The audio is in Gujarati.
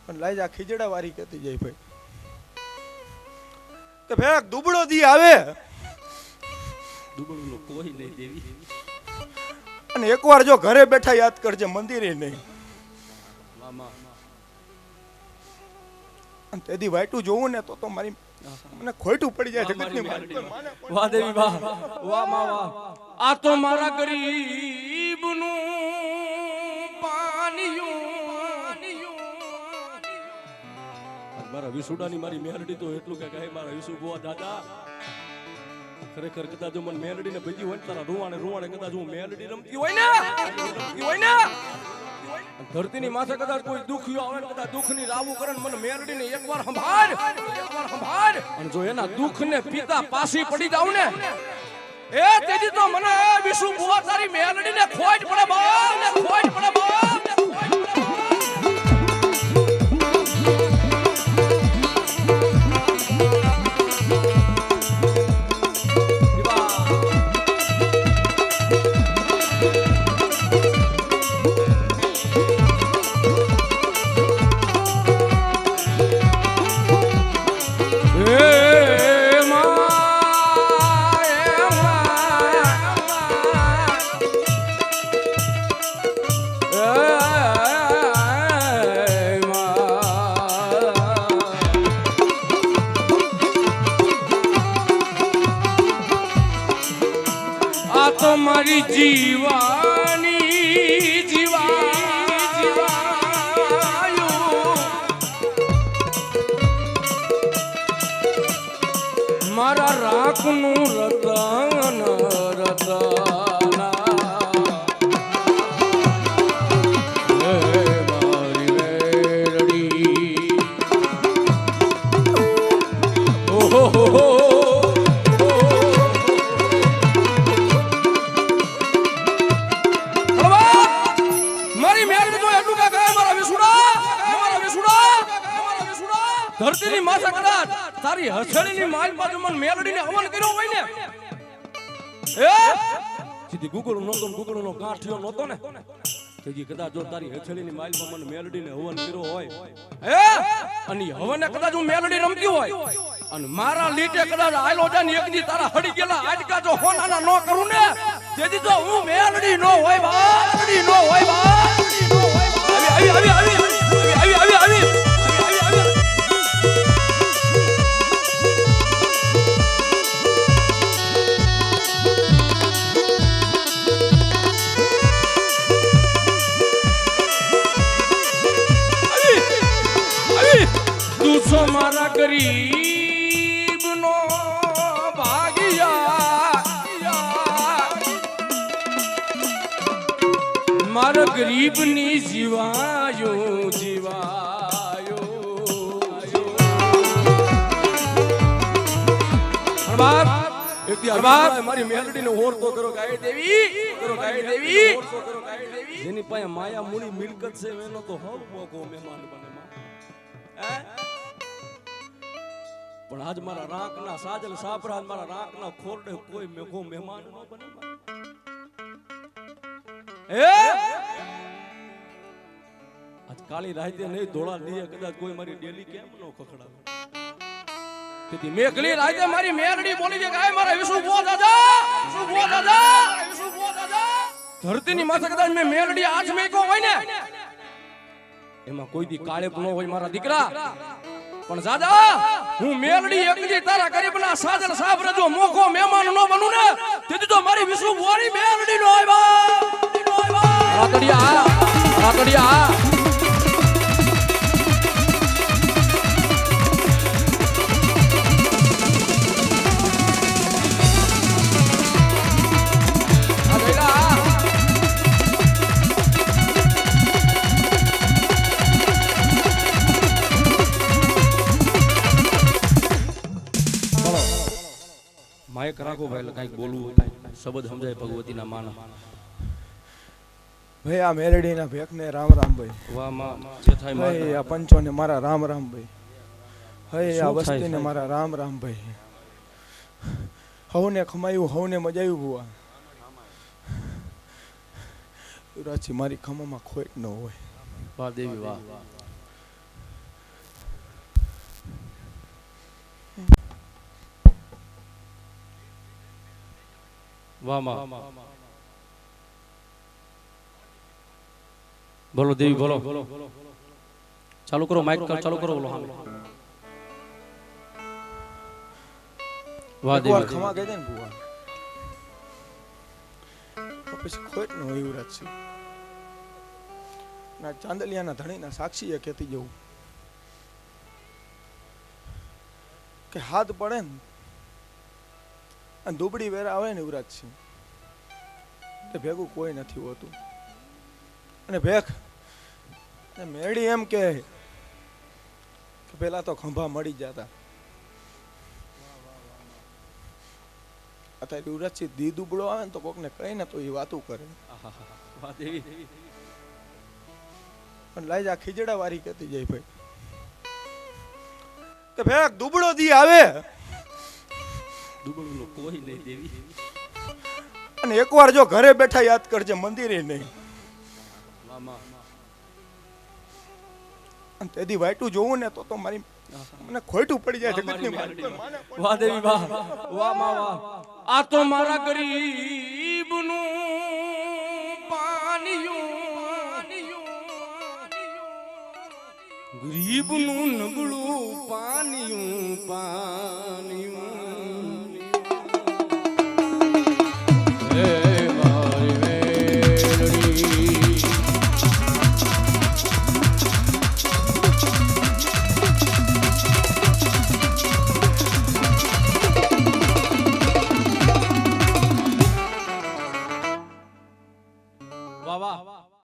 પણ લાઈજા ખીજડા વારી કહેતી જાય ભાઈ કે ભાઈ દુબળો દી આવે દુબળું કોઈ નહીં દેવી અને એકવાર જો ઘરે બેઠા યાદ કરજે મંદિરે નહીં મામા અને તેદી વાઈટું જોવું ને તો મારી મને ખોટું પડી જાય જગતની વાહ દેવી વાહ વાહ માં વાહ આ તો મારા ગરીબનું મારા વિસુડાની મારી મેલડી તો એટલું કે કહે મારા વિસુ ગોવા દાદા ખરેખર કદાચ જો મને મેલડી ને ભજી હોય તારા રૂવાણે રૂવાણે કદાચ હું મેલડી રમતી હોય ને ધરતીની માથે કદાચ કોઈ દુખ્યો આવે કદાચ દુઃખની રાવું કરે મને મેલડી ને એકવાર સંભાળ અને જો એના દુઃખ ને પિતા પાછી પડી જાવ ને એ તેજી તો મને વિસુ ગોવા તારી મેલડી ને ખોટ પડે બા ને ખોટ પડે બા મારી જીવાની જીવાયો મારા રાખનું રતન રતના મારી મેરડી ઓહો ધરતીની માથે કદાચ તારી હથેળીની માલ બાજુ મન મેલડીને હવન કર્યો હોય ને એ સીધી ગુગળો નો ગાંઠિયો નતો ને તેજી કદાચ જો તારી હથેળીની માલમાં મન મેલડીને હવન કર્યો હોય એ અને હવને કદાચ હું મેલડી રમતી હોય અને મારા લીટે કદાચ આયલોજાન એકની તારા હડી ગયેલા આડકા જો હોનાના નો કરું ને તેજી તો હું મેલડી નો હોય બાળડી નો હોય બાળડી નો હોય આવી મારા ગરીબનો ભાગ્યા મારા ગરીબની જીવાયો મારી મેલડીને ઓરતો કરો ગાય દેવી જેની પાસે માયા મૂડી મિલકત છે એનો તો હવ મોકો મહેમાન બને પણ આજ મારા રાંકના સાજલ સાપરા મારા રાંકના ખોરડે કોઈ મેઘો મહેમાન ન બને આજ કાળી રાતે નહીં ધોળા દીએ કદાચ કોઈ મારી ડેલી કેમ નો ખખડાવે તેથી મેઘલી રાતે મારી મેરડી બોલી છે ગાય મારા વિસુ બો દાદા ધરતીની માથે કદાચ મે મેરડી આજ મેકો હોય ને એમાં કોઈ દી કાળે ન હોય મારા દીકરા પણ દાદા હું મેલડી એકલી તારા ગરીબના સાજલ સાબરે જો મોખો મહેમાન નો બનું ને તેથી તો મારી વિસુ બોરી મેલડી નો આવ્યા રાતડિયા માયક રાખો ભાઈ કઈક બોલવું શબ્દ સમજાય ભગવતીના માના ભાઈ આ મેરડીના ભેખને રામ રામ ભાઈ વાહ માં જે થાય ભાઈ આ પંચોને મારા રામ રામ ભાઈ ભાઈ આ વસ્તીને મારા રામ રામ ભાઈ હવને ખમાયું હવને મજાયું બુઆ રાચી મારી ખમામાં ખોટ ન હોય વાહ દેવી વાહ વાહ માં બોલો દેવી બોલો ચાલુ કરો માઇક ચાલુ કરો બોલો વાહ એકવાર દેવી ખમા કહી દે ને બુઆ તો પછી ખોટ નો યુવરાજ છે ના ચાંદલિયાના ધણીના સાક્ષીએ કહેતી જવું કે હાથ પડે ને અને દુબળી વેરા આવે ને યુવરાજ છે તે ભેગું કોઈ નથી હોતું અને ભેખ ને મેળી એમ કે પેલા તો ખંભા મળી જતા અત્યારે યુવરાજસિંહ દી દુબળો આવે ને તો કોકને કહે ને તો એ વાતું કરે પણ લાઈ જા ખીજડા વારી કહેતી જાય ભાઈ કે ભેખ દુબળો દી આવે દુબળું કોઈ નહીં દેવી અને એકવાર જો ઘરે બેઠા યાદ કરજે મંદિરે નહીં અને તેથી વાઈટું જોવું ને તો મારી મને ખોટું પડી જાય જગતની વાહ દેવી વાહ વાહ માં વાહ આ તો મારા ગરીબનું પાનિયું ગરીબનું નબળું પાનિયું